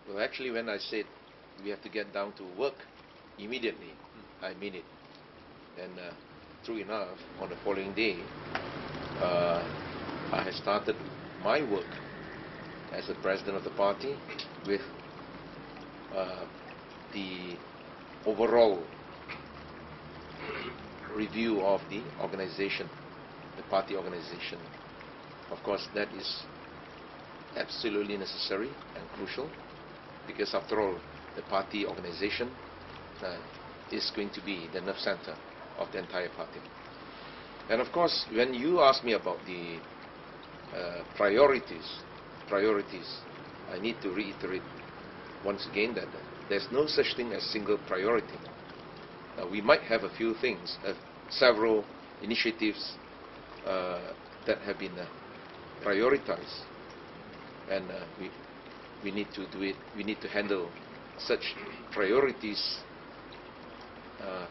Well, actually, when I said we have to get down to work immediately, I mean it. And true enough, on the following day, I had started my work as the president of the party with the overall review of the organization, the party organization. Of course, that is absolutely necessary and crucial, because after all, the party organization is going to be the nerve center of the entire party. And of course, when you ask me about the priorities, I need to reiterate once again that there's no such thing as single priority. We might have a few things, several initiatives that have been prioritized, and we need to do it. We need to handle such priorities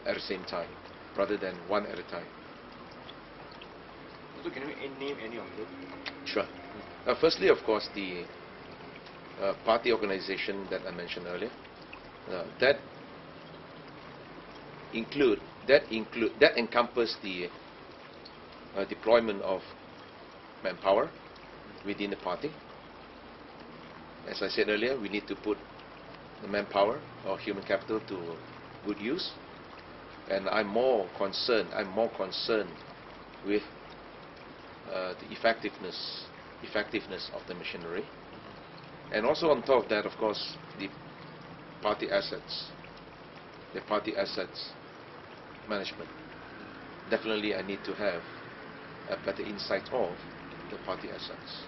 at the same time, rather than one at a time. So can you name any of them? Sure. Firstly, of course, the party organization that I mentioned earlier, that encompasses the deployment of manpower within the party. As I said earlier, we need to put the manpower or human capital to good use, and I'm more concerned with the effectiveness of the machinery, and also on top of that, of course, the party assets management. Definitely, I need to have a better insight of the party assets,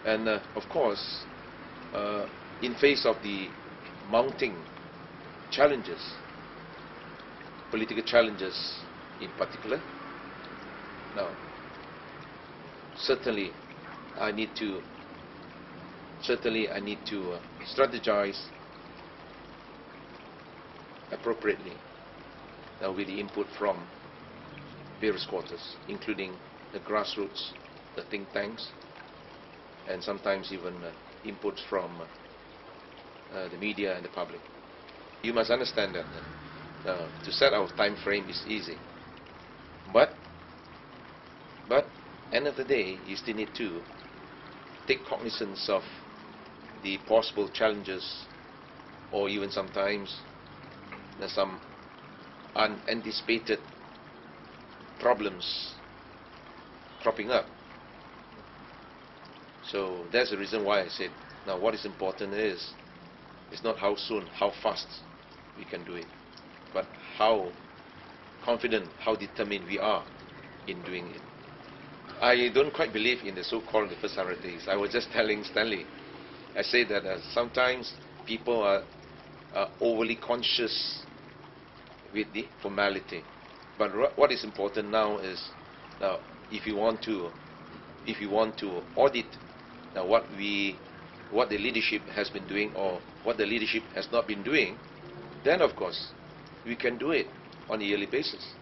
and of course, in face of the mounting challenges, political challenges in particular, now certainly I need to strategize appropriately with the input from various quarters, including the grassroots, the think tanks, and sometimes even inputs from the media and the public. You must understand that to set our time frame is easy, but end of the day, you still need to take cognizance of the possible challenges, or even sometimes there's some unanticipated problems cropping up. So that's the reason why I said, now what is important is not how soon, how fast we can do it, but how confident, how determined we are in doing it. I don't quite believe in the so-called the first 100 days. I was just telling Stanley, I say that sometimes people are overly conscious with the formality. But what is important now is, now if you want to audit what the leadership has been doing or what the leadership has not been doing, then of course we can do it on a yearly basis.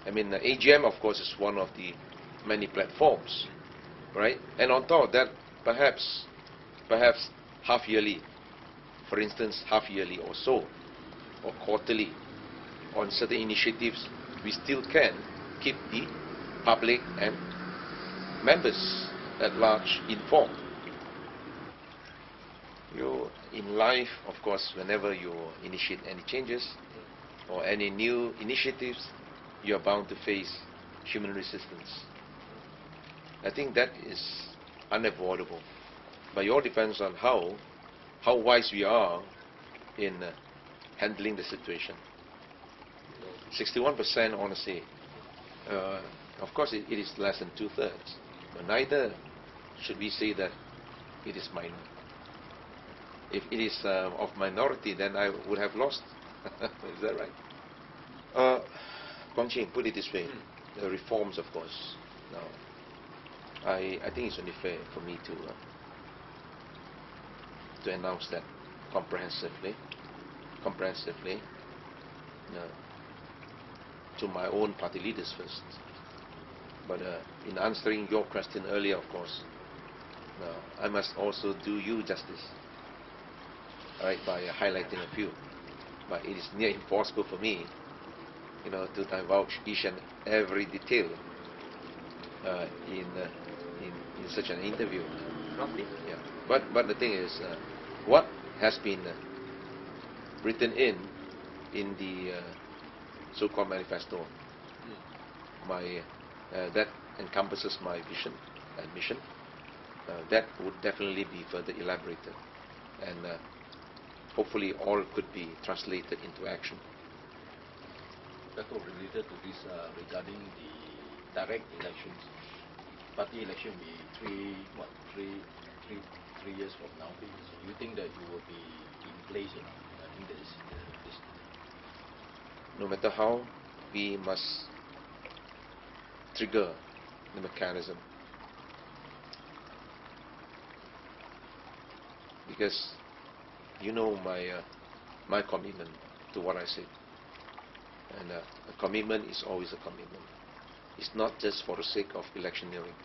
I mean, the AGM of course is one of the many platforms, right? And on top of that, perhaps half yearly, for instance, half yearly or so, or quarterly, on certain initiatives, we still can keep the public and members at large informed. In life, of course, whenever you initiate any changes or any new initiatives, you are bound to face human resistance. I think that is unavoidable, but it all depends on how wise we are in handling the situation. 61%, honestly, of course it is less than 2/3, but neither should we say that it is minor. If it is of minority, then I would have lost. Is that right? Guang Ching, put it this way, the reforms, of course. Now, I think it's only fair for me to announce that comprehensively, to my own party leaders first. But in answering your question earlier, of course, I must also do you justice. right, by highlighting a few. But it is near impossible for me, to divulge each and every detail in such an interview. Roughly? Yeah. But the thing is, what has been written in the so-called manifesto, that encompasses my vision and mission. That would definitely be further elaborated, and hopefully all could be translated into action. Dato, related to this, regarding the direct elections, party election will be three years from now. You think that you will be in place? I think that is this. No matter how, we must trigger the mechanism, because my commitment to what I said, and a commitment is always a commitment. It's not just for the sake of electioneering.